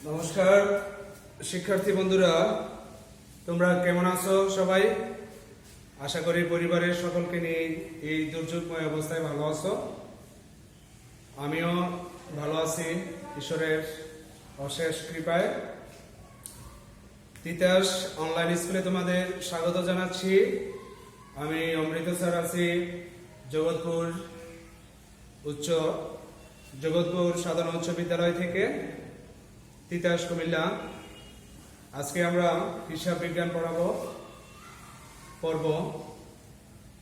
নমস্কার শিক্ষার্থী বন্ধুরা, তোমরা কেমন আছো? সবাই আশা করি পরিবারের সকলকে নিয়ে এই দুর্যোগময় অবস্থায় ভালো আছো। আমিও ভালো আছি ঈশ্বরের অশেষ কৃপায়। তিতাস অনলাইন স্কুলে তোমাদের স্বাগত জানাচ্ছি। আমি অমৃত স্যার আছি জগৎপুর সাধারণ উচ্চ বিদ্যালয় থেকে, তিতাস কুমিল্লা। আজকে আমরা হিসাব বিজ্ঞান পড়ব।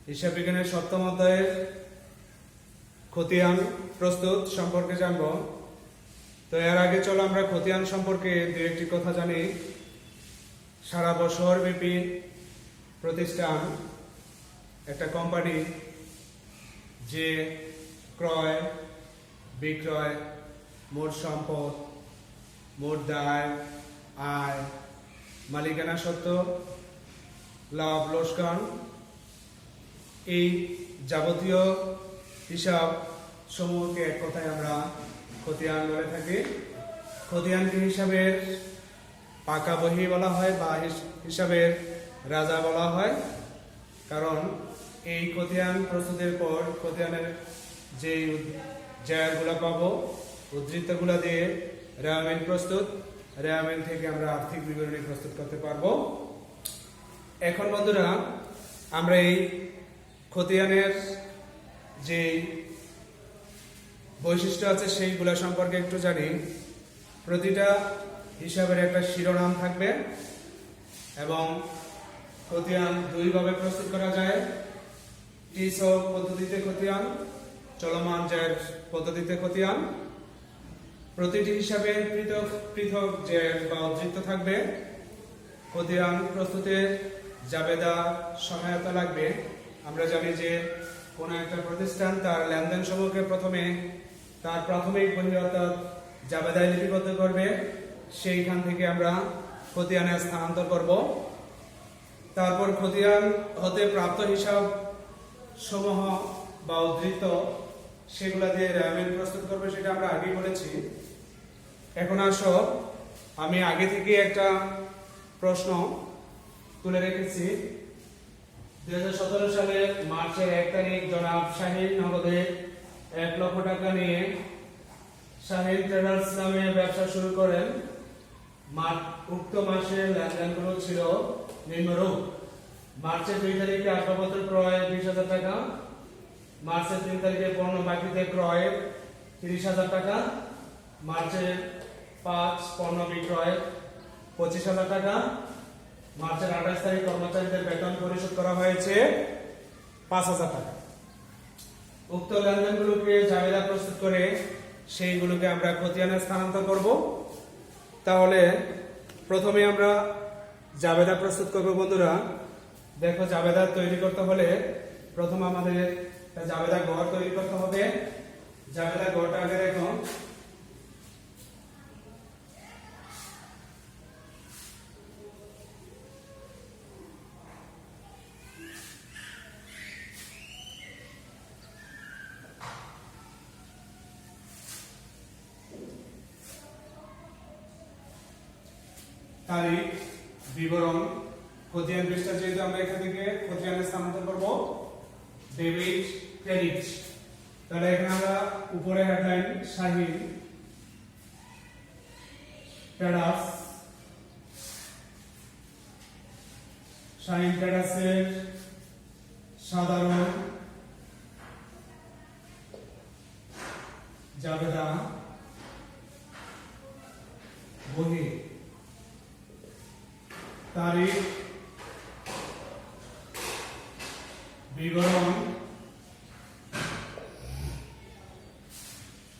হিসাব বিজ্ঞানের সপ্তম অধ্যায়ের খতিয়ান প্রস্তুত সম্পর্কে জানব। তো এর আগে চলো আমরা খতিয়ান সম্পর্কে দু একটি কথা জানি। সারা বছর ব্যাপী প্রতিষ্ঠান, একটা কোম্পানি যে ক্রয় বিক্রয়, মোট সম্পদ, মোট দায়, আয়, মালিকানা সত্ত্ব, লাভ লোকসান, এই যাবতীয় হিসাব সমূহকে এক কথায় আমরা খতিয়ান বলে থাকি। খতিয়ানকে হিসাবের পাকা বহি বলা হয় বা হিসাবের রাজা বলা হয়, কারণ এই খতিয়ান প্রস্তুতের পর খতিয়ানের যে জায়গাগুলো পাবো, উদ্ধৃতগুলো দিয়ে রেওয়ামিল প্রস্তুত, রেওয়ামিল থেকে আমরা আর্থিক বিবরণী প্রস্তুত করতে পারবো। এখন বন্ধুরা, আমরা এই খতিয়ানের যে বৈশিষ্ট্য আছে সেইগুলা সম্পর্কে একটু জানি। প্রতিটা হিসাবের একটা শিরোনাম থাকবে এবং খতিয়ান দুইভাবে প্রস্তুত করা যায়। টিসব পদ্ধতিতে খতিয়ান, চলমান জায়ের পদ্ধতিতে খতিয়ান। প্রতিটি হিসাবে পৃথক পৃথক জায়ের বা উদ্ধৃত থাকবে। খতিয়ান প্রস্তুতের জাবেদা সহায়তা লাগবে। আমরা জানি যে কোন একটা প্রতিষ্ঠান তার লেনদেন সমূহকে প্রথমে তার প্রাথমিক বহি অর্থাৎ জাবেদায় লিপিবদ্ধ করবে, সেইখান থেকে আমরা খতিয়ানে স্থানান্তর করব। তারপর খতিয়ান হতে প্রাপ্ত হিসাব সমূহ বা উদ্ধৃত সেগুলা দিয়ে রেওয়ামিল প্রস্তুত করবে, সেটা আমরা আগেই বলেছি। এখন আসো, আমি আগে থেকে একটা প্রশ্ন তুলে রেখেছি। 2017 সালের মার্চের 1 তারিখ জনাব শাহিন নগদে 1 লক্ষ টাকা নিয়ে শাহিন ট্রেডার্স নামে ব্যবসা শুরু করেন। উক্ত মাসের লেনদেনগুলো ছিল নিম্নরূপ: মার্চের 2 তারিখে আসবাবপত্র ক্রয় 20,000 টাকা, মার্চের 3 তারিখে পণ্য বাকিতে ক্রয় 30,000 টাকা, মার্চের 5 পণ্য বিক্রয় 25,000 টাকা, মার্চের 28 তারিখ কর্মচারীদের বেতন পরিশোধ করা হয়েছে 5,000 টাকা। উক্ত লেনদেনগুলোকে জাবেদা প্রস্তুত করে সেইগুলোকে আমরা খতিয়ানে স্থানান্তর করব। তাহলে প্রথমে আমরা জাবেদা প্রস্তুত করব। বন্ধুরা দেখো, জাবেদা তৈরি করতে হলে প্রথম আমাদের জাবেদা ঘর তৈরি করতে হবে। জাবেদা ঘরটা আগে দেখো। তারিখ, বিবরণ, খতিয়ান পৃষ্ঠা, যেহেতু আমরা এখান থেকে খতিয়ানে স্থানান্তর করব ডেবিট ক্রেডিট। তাহলে এখানে আমরা উপরে হেডলাইন শাহিন ট্রেডার্স, শাহিন ট্রেডার্সের সাধারণ জাবেদা বহি, তারিখ, বিবরণ,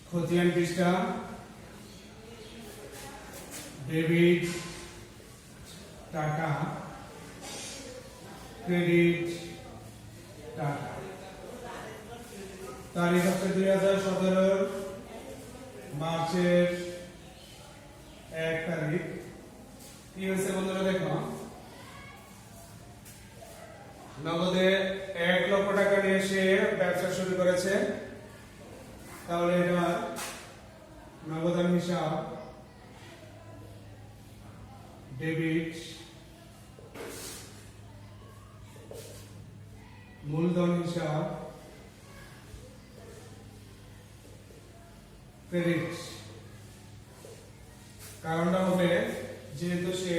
খতিয়ান পৃষ্ঠা, ডেবিট টাকা, ক্রেডিট টাকা। তারিখ হচ্ছে 2017 মার্চের 1 তারিখ। কি হয়েছে বন্ধুরা দেখো, নগদে 1 লক্ষ টাকা নিয়ে সে ব্যবসা শুরু করেছে। তাহলে এটা নগদান হিসাব ডেবিট, মূলধন হিসাব ক্রেডিট। কারণটা হবে যেহেতু সে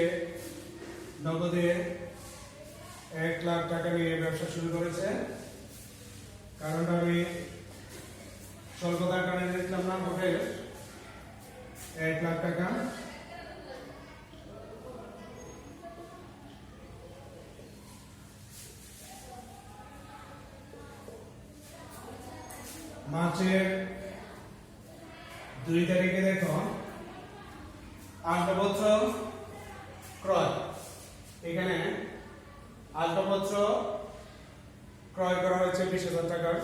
নগদে 1 লাখ টাকা নিয়ে ব্যবসা শুরু করেছে, কারণটা আমি স্বল্পতার কারণে দেখলাম না, হবে 1 লাখ টাকা। মার্চের 2 তারিখে দেখো আসবাবপত্র ক্রয়, এখানে আসবাবপত্র ক্রয় করা হয়েছে 20,000 টাকার।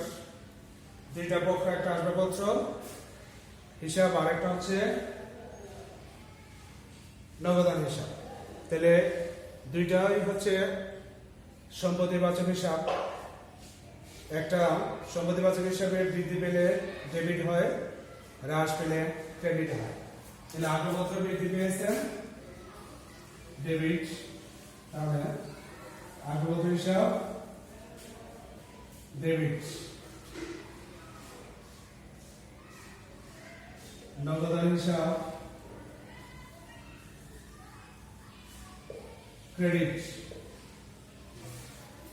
দুইটা পক্ষ, একটা আসবাবপত্র হিসাব আর একটা হচ্ছে নগদান হিসাব। তাহলে দুইটাই হচ্ছে সম্পত্তিবাচক হিসাব। একটা সম্পত্তিবাচক হিসাবে বৃদ্ধি পেলে ডেবিট হয়, হ্রাস পেলে ক্রেডিট হয়। তাহলে আসবাবপত্র বৃদ্ধি পেয়েছে ডেবিট, তাহলে আসবাবপত্র হিসাব ডেবিট, নগদান হিসাব ক্রেডিট।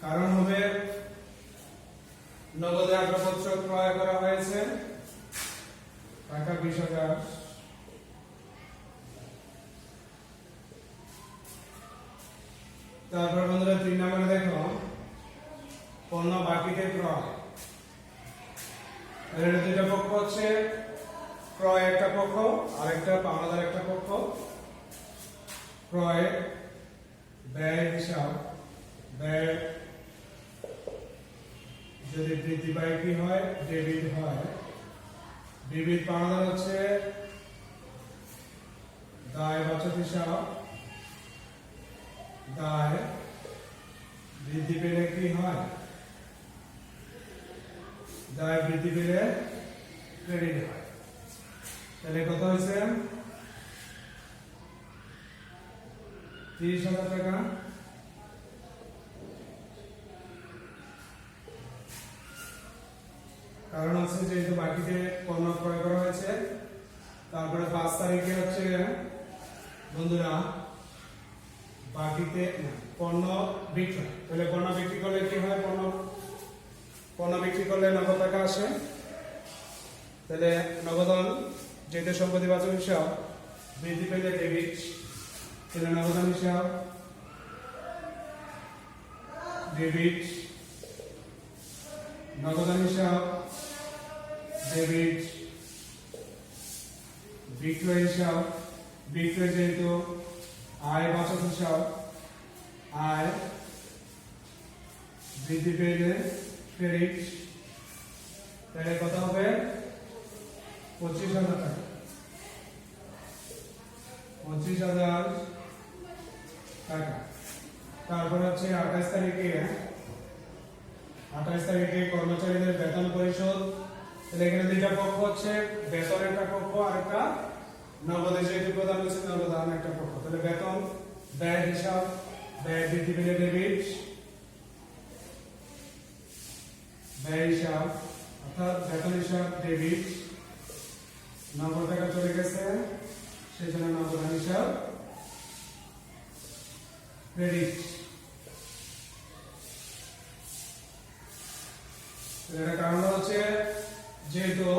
কারণ হবে নগদে আসবাবপত্র ক্রয় করা হয়েছে টাকা 20,000, তারপর বন্ধুরা 3 নম্বরে দেখো পণ্য বাকিতে ক্রয়। এর দুইটা পক্ষ হচ্ছে ক্রয় একটা পক্ষ আর একটা পাওনাদার একটা পক্ষ। ক্রয় ব্যয় হিসাব, ব্যয় যদি বৃদ্ধি পায় কি হয়, ডেবিট হয়। ডেবিট পাওনাদার হচ্ছে দায় বাচক হিসাব, দায় বৃদ্ধি পেলে কি হয়, দায় বৃদ্ধি পেলে ক্রেডিট হয়। তাহলে কত হয়েছে 30,000 টাকা। কারণ হচ্ছে যেহেতু বাকিতে পণ্য ক্রয় করা হয়েছে। তারপরে 5 তারিখে হচ্ছে বন্ধুরা বাকিতে পণ্য বিক্রয়। তাহলে পণ্য বিক্রি করলে কি হয়, পণ্য বিক্রি করলে নগদ টাকা আসে। তাহলে নগদান যেহেতু সম্পত্তিবাচক হিসাব বৃদ্ধি পেলে ডেবিট, তাহলে নগদান হিসাব ডেবিট, নগদান হিসাব ডেবিট, বিক্রয় হিসাব, বিক্রয় যেহেতু আয় বাচক হিসাব, আয় বৃদ্ধি পেলে ক্রেডিট। তাহলে কত হবে 25,000 টাকা। 25,000 টাকা। তারপর হচ্ছে 28 তারিখে কর্মচারীদের বেতন পরিশোধ। তাহলে এখানে দুইটা পক্ষ হচ্ছে বেতন একটা পক্ষ আর একটা নগদে যেহেতু প্রদান হচ্ছে নগদান একটা পক্ষ। তাহলে বেতন ব্যয় হিসাব, ব্যয় বৃদ্ধি পেলে ডেবিট, ব্যয় হিসাব অর্থাৎ বেতন হিসাব ডেবিট, নগদ টাকা চলে গেছে সেজন্য নগদান হিসাব ক্রেডিট। এর কারণ হচ্ছে যেহেতু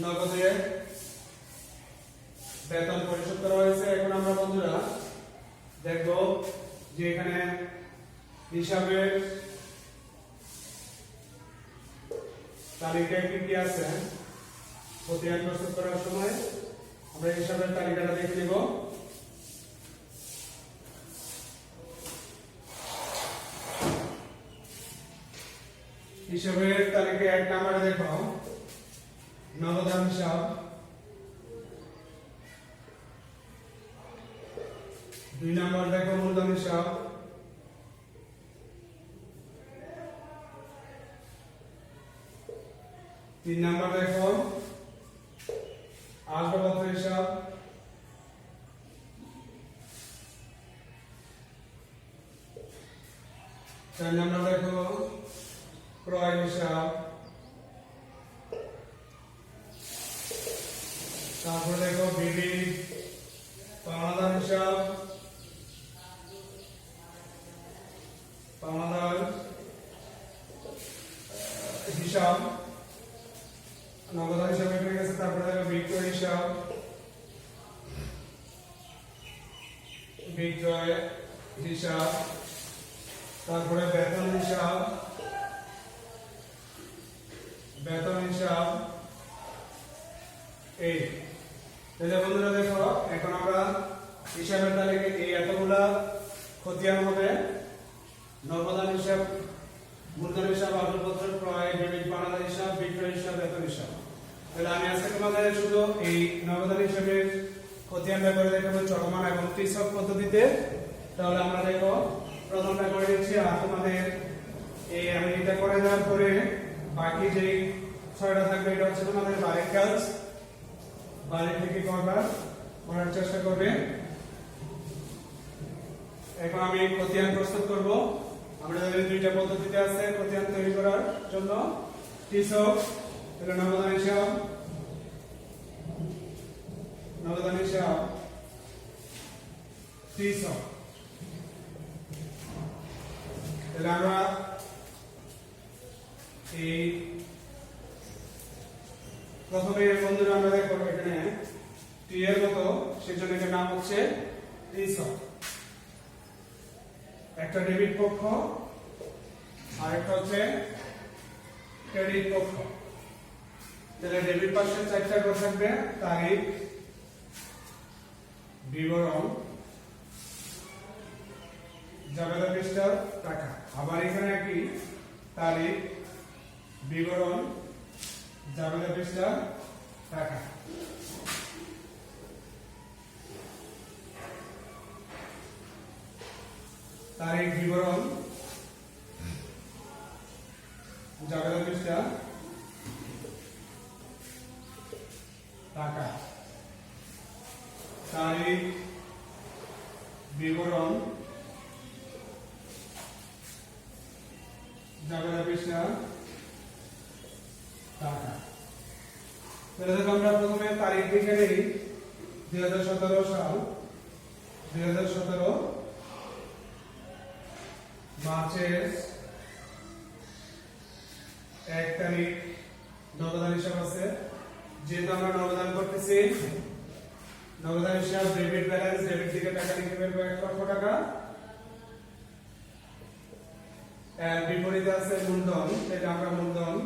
নগদে বেতন পরিশোধ করা হয়েছে। এখন আমরা বন্ধুরা দেখব যে এখানে হিসাবের তালিকায় কি কি আছে। প্রতিহার প্রস্তুত করার সময় আমরা হিসাবের তালিকাটা দেখে নেব। হিসাবের তালিকায় 1 নম্বরে দেখো নগদান হিসাব, 2 নম্বর দেখো মূলধন হিসাব, 3 নম্বর দেখো আসবাবপত্র হিসাব, তাহলে আমরা দেখো ক্রয় হিসাব, তারপরে দেখো বিবিধ পাওনাদার হিসাব, পাওনাদার হিসাব নগদান হিসাবে হয়ে গেছে। তারপরে দেখো বিক্রয় হিসাব, বিক্রয় হিসাব, তারপরে বেতন হিসাব, বেতন হিসাব। এই তাহলে বন্ধুরা দেখো এখন আমরা হিসাবের তালিকায় এই এতগুলা খতিয়ান হবে। নগদান হিসাব, মূলধন হিসাব, আসবাবপত্র ক্রয়, বিবিধ পাওনাদার হিসাব, বিক্রয় হিসাব, বেতন হিসাব। তাহলে আমি আজকে তোমাদের শুধু এই নগদান হিসাবের খতিয়ানটা করে দেখাবো চলমান এবং ত্রিছক পদ্ধতিতে। তাহলে আমরা দেখো প্রথমটা করে দিচ্ছি, আর তোমাদের এই আমি এটা করে দেওয়ার পরে বাকি যে 6টা থাকবে এটা হচ্ছে তোমাদের বাড়ির কাজ, বাড়ি থেকে করার চেষ্টা করবে। এখন আমি খতিয়ান প্রস্তুত করব। আমরা জানি দুইটা পদ্ধতিতে আছে খতিয়ান তৈরি করার জন্য। ত্রিছক এটা নগদান হিসাব, নগদান হিসাব ত্রিছক। তাহলে আমরা এই প্রথমে বন্ধুরা আমরা দেখো এখানে টি এর মতো, সেজন্য এর নাম হচ্ছে ত্রিছক। একটা ডেবিট পক্ষ আর একটা হচ্ছে ক্রেডিট পক্ষ। তাহলে ডেবিট পাশে 4টা ঘর থাকবে, তারিখ, বিবরণ, জাবেদা পৃষ্ঠা, টাকা। আবার এখানে একই তারিখ, বিবরণ, জাবেদা পৃষ্ঠা, টাকা। তারিখ, বিবরণ, জাবেদা পৃষ্ঠা, টাকা। তারিখ, বিবরণ, জাবেদা পৃষ্ঠা, টাকা। তাহলে দেখো আমরা প্রথমে তারিখ লিখে নেই 2017 সাল, 2017 মার্চের 1 তারিখ নগদান হিসাব আছে। যেহেতু আমরা নগদান করতেছি, নগদান হিসাব ডেবিট ব্যালেন্স, ডেবিট দিকে টাকা লিখে ফেলবো 1 লক্ষ টাকা। এর বিপরীতে আছে মূলধন, এটা আমরা মূলধন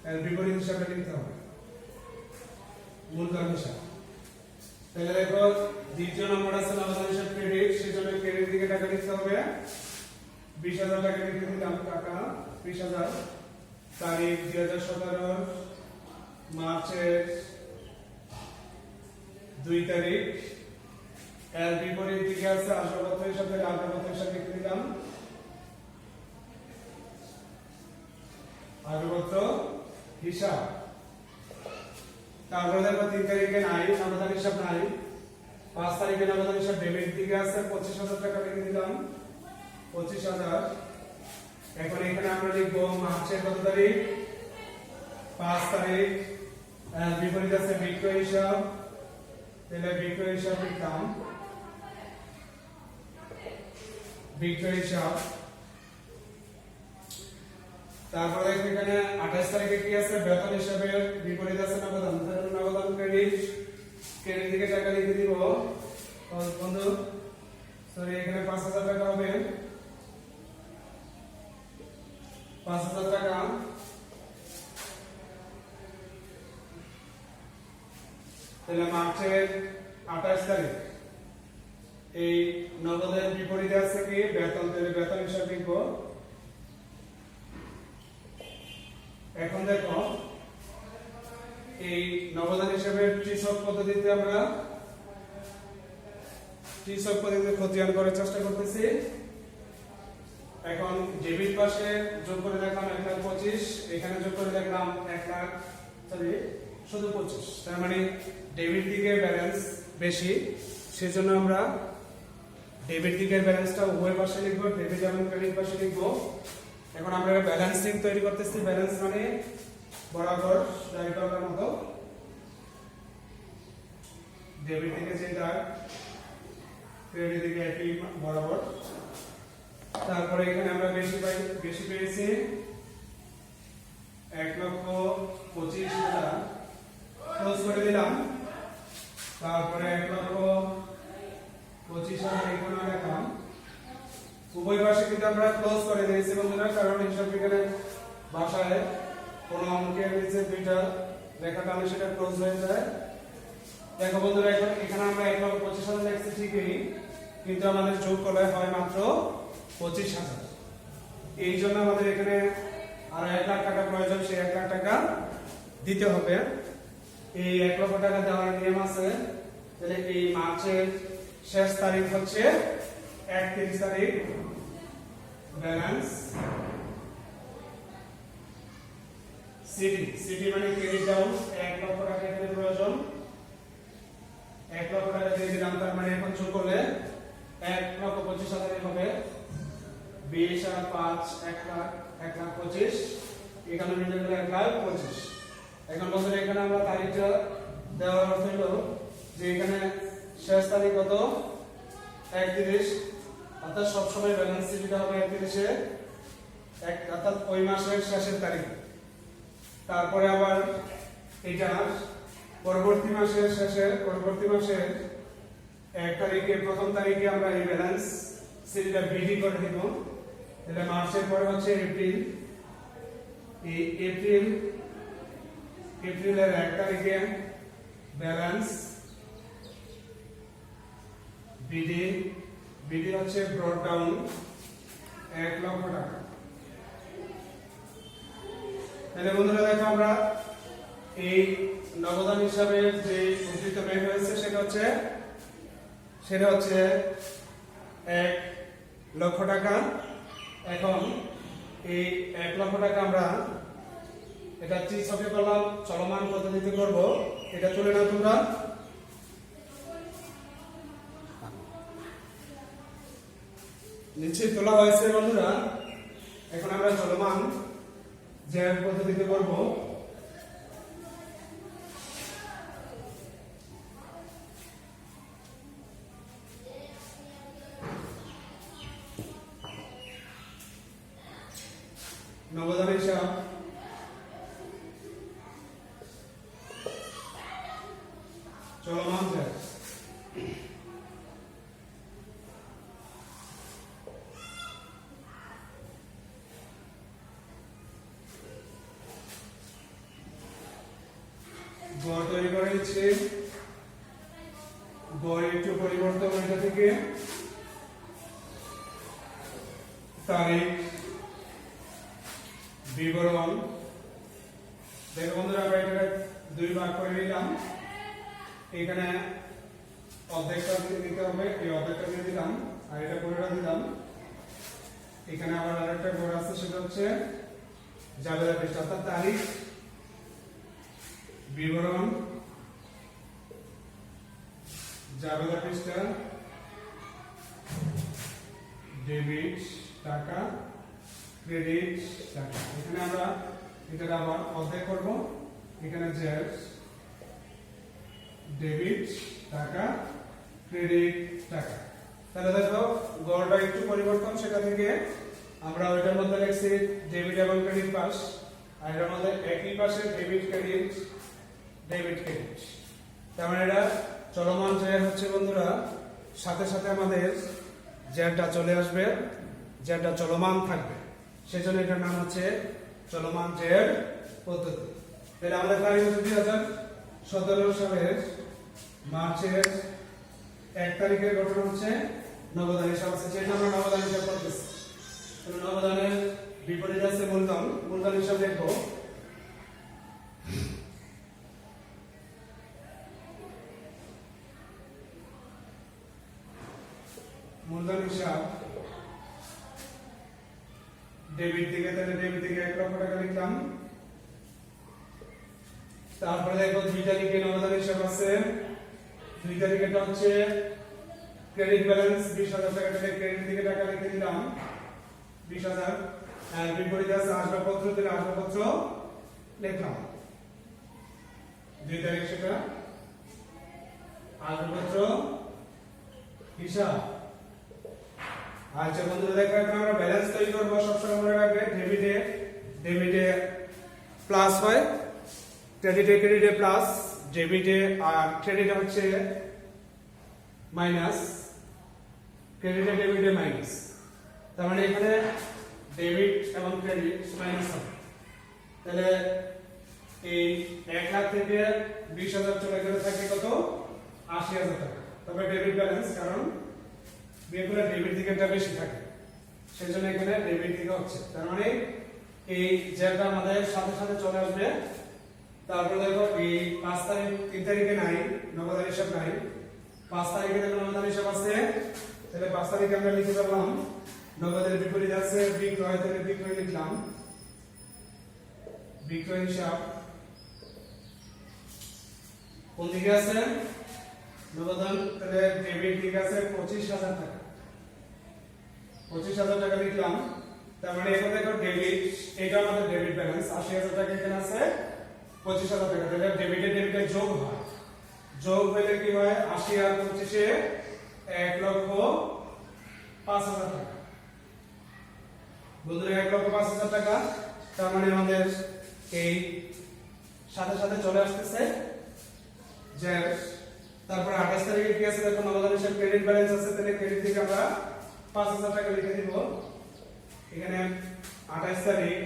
এর বিপরীত হিসাবে লিখতে হবে, মূলধন হিসাব। তাহলে দেখো দ্বিতীয় নম্বর আছে নগদান হিসাব ক্রেডিট, সেজন্য ক্রেডিট দিকে টাকা লিখতে হবে 20,000 টাকা লিখে দিলাম, টাকা 20,000। তারিখ 2017 মার্চের 2 তারিখ। এর বিপরীত দিকে আছে আসবাবপত্র হিসাবে, আসবাবপত্র হিসাবে লিখে দিলাম আসবাবপত্র হিসাব। তারপরে দেখো 3 তারিখে নাই, নগদান হিসাব নাই। 5 তারিখে নগদান হিসাব ডেবিট দিকে আছে 25,000 টাকা লিখে দিলাম 25,000। এখন এখানে আমরা লিখবো মার্চের কত তারিখ, 5 তারিখ। বিপরীত আছে বিক্রয় হিসাব, তাহলে বিক্রয় হিসাব লিখলাম বিক্রয় হিসাব। তারপরে দেখো এখানে 28 তারিখে কি আছে, বেতন হিসাবে বিপরীত আছে নগদান, নগদান ক্রেডিট, ক্রেডিট দিকে টাকা লিখে দিব বন্ধু, সরি এখানে 5,000 টাকা হবে, 5,000 টাকা। তাহলে মার্চের 28 তারিখ এই নগদের বিপরীতে আছে কি বেতন, তাহলে বেতন হিসাব লিখব। এখন দেখো এই নগদান হিসাবে ত্রিছক পদ্ধতিতে আমরা ত্রিছক পদ্ধতিতে খতিয়ান করার চেষ্টা করতেছি। এখন ডেবিট পাশে যোগ করে দেখলাম 1,25,000, এখানে যোগ করে দেখলাম 1 লাখ, সরি শুধু 25। তার মানে ডেবিট দিকে ব্যালেন্স বেশি, সেজন্য আমরা ডেবিট দিকের ব্যালেন্সটা উভয় পাশে লিখবো, ডেবিট এবং ক্রেডিট পাশে লিখবো। এখন আমরা ব্যালেন্সিং তৈরি করতেছি। ব্যালেন্স মানে বরাবর ডাইরেক্ট করার মতো ডেবিট দিকে যেটা, ক্রেডিট দিকে একই বরাবর। তারপরে এখানে আমরা বেশি পেয়েছি 1,25,000 ক্লোজ করে দিলাম। তারপরে 1,25,000 এখানে রাখলাম। উভয় পাশে কিন্তু আমরা ক্লোজ করে দিয়েছি বন্ধুরা, কারণ হিসাব বিজ্ঞানের ভাষায় কোন অঙ্কের নিচে দুইটা রেখা টানলে সেটা ক্লোজ হয়ে যায়। দেখো বন্ধুরা, এখন এখানে আমরা 1,25,000 লিখছি ঠিকই, কিন্তু আমাদের যোগ করলে হয় মাত্র 25,000। এই জন্য আমাদের এখানে আরো 1 লাখ টাকা প্রয়োজন, সেই 1 লাখ টাকা দিতে হবে। এই 1 লক্ষ টাকা দেওয়ার নিয়ম আছে। তাহলে এই মার্চের শেষ তারিখ হচ্ছে 31 তারিখ। ব্যালেন্স সিটি মানে ক্রেডিট ডাউন, 1 লক্ষ টাকা এখানে প্রয়োজন। 1 লক্ষ টাকা দিয়ে দিলাম, তার মানে এখন যোগ করলে 1,25,000 হবে। 20 আর 5 1 লাখ, 1,25,000 এখানে মিলে গেলে 1,25,000। এখন বন্ধুরা এখানে আমরা তারিখটা দেওয়ার অর্থ হলো যে এখানে শেষ তারিখ কত, 31, অর্থাৎ সবসময় ব্যালেন্স শিটটা হবে 31-এ, অর্থাৎ ওই মাসের শেষের তারিখ। তারপরে আবার এটা পরবর্তী মাসের শেষে, পরবর্তী মাসের 1 তারিখে, প্রথম তারিখে আমরা এই ব্যালেন্স শিটটা বিডি করে দিব। তাহলে মার্চের পরে হচ্ছে এপ্রিল। এই এপ্রিলের 1 তারিখে ব্যালেন্স বিডি হচ্ছে ব্রড ডাউন 1 লক্ষ টাকা। তাহলে বন্ধুরা দেখো, আমরা এই নগদান হিসাবে যে উদ্ধৃত ব্যয় হয়েছে সেটা হচ্ছে 1 লক্ষ টাকা। এখন এই 1 লক্ষ টাকা আমরা এটা ত্রিছকে করলাম, চলমান পদ্ধতিতে করব। এটা তুলে নাও তোমরা। নিচে তোলা হয়েছে বন্ধুরা। এখন আমরা চলমান যে পদ্ধতিতে করব। নগদান হিসাব চলমান যায়। গড় তৈরি করে নিচ্ছে। গড় একটু পরিবর্তন এটা থেকে তারিখ, বিবরণ। দেখো বন্ধুরা, আমরা এটা 2 ভাগ করে নিলাম। এখানে অর্ধেকটা দিতে হবে, এই অর্ধেকটা দিয়ে দিলাম, আর এটা পুরোটা দিলাম। এখানে আবার আরেকটা গড় আছে, সেটা হচ্ছে জাবেদা পৃষ্ঠা, অর্থাৎ তারিখ, বিবরণ, জাবেদা পৃষ্ঠা, ডেবিট টাকা, ক্রেডিট টাকা। এখানে আমরা এটা আবার অর্ধেক করব। এখানে জেড, ডেবিট টাকা, ক্রেডিট টাকা। তাহলে দেখো গড়টা একটু পরিবর্তন, সেটা থেকে আমরা ওইটার মধ্যে লিখছি ডেবিট এবং ক্রেডিট পাস, আর এর মধ্যে একই পাশে ডেবিট ক্রেডিট, ডেবিট ক্রেডিট। তার মানে এটা চলমান যে হচ্ছে বন্ধুরা, সাথে সাথে আমাদের জেডটা চলে আসবে, জেডটা চলমান থাকবে। সেজন্য এটার নাম হচ্ছে চলমান জেড পদ্ধতি। তাহলে আমাদের তারিখ হচ্ছে 2017 সালের মার্চের 1 তারিখের ঘটনা হচ্ছে নগদান হিসাব আছে, যেটা আমরা নগদান হিসাব করতেছি। নগদানের বিপরীত আছে মূলধন। মূলধন হিসাব দেখবো। মূলধন হিসাব ডেবিট দিকে, তাহলে ডেবিট দিকে 1 লক্ষ টাকা লিখলাম। তারপরে দেখো 2 তারিখে নগদান হিসাব আছে। 2 তারিখেটা হচ্ছে ক্রেডিট ব্যালেন্স 20,000 টাকা, তাহলে ক্রেডিট দিকে টাকা লিখে দিলাম 20,000, আর বিপরীতে আছে আসবাবপত্র, তাহলে আসবাবপত্র লিখলাম 2 তারিখ, সেটা আসবাবপত্র হিসাব। আচ্ছা বন্ধুরা দেখো, এখন আমরা ব্যালেন্স তৈরি করবো। সবসময় মনে রাখবে ডেবিটে প্লাস হয়, ক্রেডিটে প্লাস, ডেবিটে আর ক্রেডিটে হচ্ছে মাইনাস, ডেবিটে মাইনাস। তার মানে এখানে ডেবিট এবং ক্রেডিট মাইনাস হবে। তাহলে এই 1 লাখ থেকে 20,000 চলে গেলে থাকে কত? 80,000 টাকা। তবে ডেবিট ব্যালেন্স, কারণ বিয়েগুলো ডেবিট দিকেটা বেশি থাকে, সেজন্য এখানে ডেবিট দিকে হচ্ছে। তার মানে এই যেটা আমাদের সাথে সাথে চলে আসবে। তারপরে দেখো এই 5 তারিখ 3 তারিখে নাই, নগদান হিসাব নাই। 5 তারিখে দেখো নগদান হিসাব আছে, তাহলে 5 তারিখে আমরা লিখে দিলাম নগদের বিপরীত আছে বিক্রয়, তাহলে বিক্রয় লিখলাম, বিক্রয় হিসাব কোন দিকে আছে? নগদান, তাহলে ডেবিট দিকে আছে 25,000 টাকা, 25,000 টাকা লিখলাম। তার মানে এখন দেখো ডেবিট, এটা আমাদের ডেবিট ব্যালেন্স 80,000 টাকা এখানে আছে, 25,000 টাকা। তাহলে ডেবিটে যোগ হয়, যোগ হলে কি হয়? 80 আর 25 1,05,000 টাকা। বন্ধুরা 1,05,000 টাকা। তার মানে আমাদের এই সাথে সাথে চলে আসতেছে যে তারপরে 28 তারিখে কি আছে? দেখো নগদান হিসাব ক্রেডিট ব্যালেন্স আছে, তাহলে ক্রেডিট থেকে আমরা 5,000 টাকা লিখে দিব। এখানে 28 তারিখ,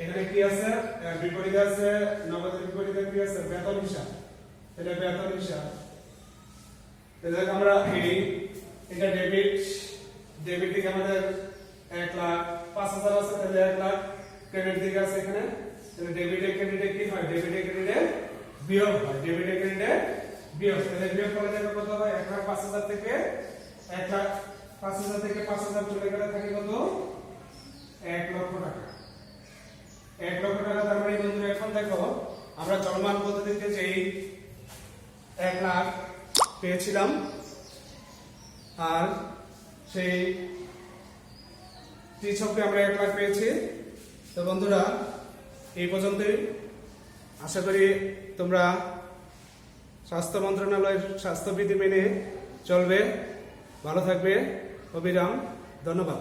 এখানে কি আছে? বিপরীতে আছে, নগদের বিপরীতে কি আছে? বেতন হিসাব, তাহলে বেতন হিসাব। তাহলে আমরা এটা ডেবিট দিকে আমাদের 1,05,000 আছে, তাহলে 1 লাখ ক্রেডিট দিকে আছে এখানে, তাহলে ডেবিটে ক্রেডিটে কি হয়? ডেবিটে ক্রেডিটে বিয়োগ হয়, ডেবিটে ক্রেডিটে বিয়োগ। তাহলে বিয়োগ করে দেখো কত হয়? 1,05,000 থেকে 5,000 চলে গেলে থাকে কত? 1 লক্ষ টাকা। 1 লক্ষ টাকা। তার মানে বন্ধুরা এখন দেখো আমরা চলমান পদ্ধতিতে যেই 1 লাখ পেয়েছিলাম, আর সেই ত্রিছকে আমরা 1 লাখ পেয়েছি। তো বন্ধুরা এই পর্যন্তই। আশা করি তোমরা স্বাস্থ্য মন্ত্রণালয়ের স্বাস্থ্যবিধি মেনে চলবে। ভালো থাকবে। অবিরাম ধন্যবাদ।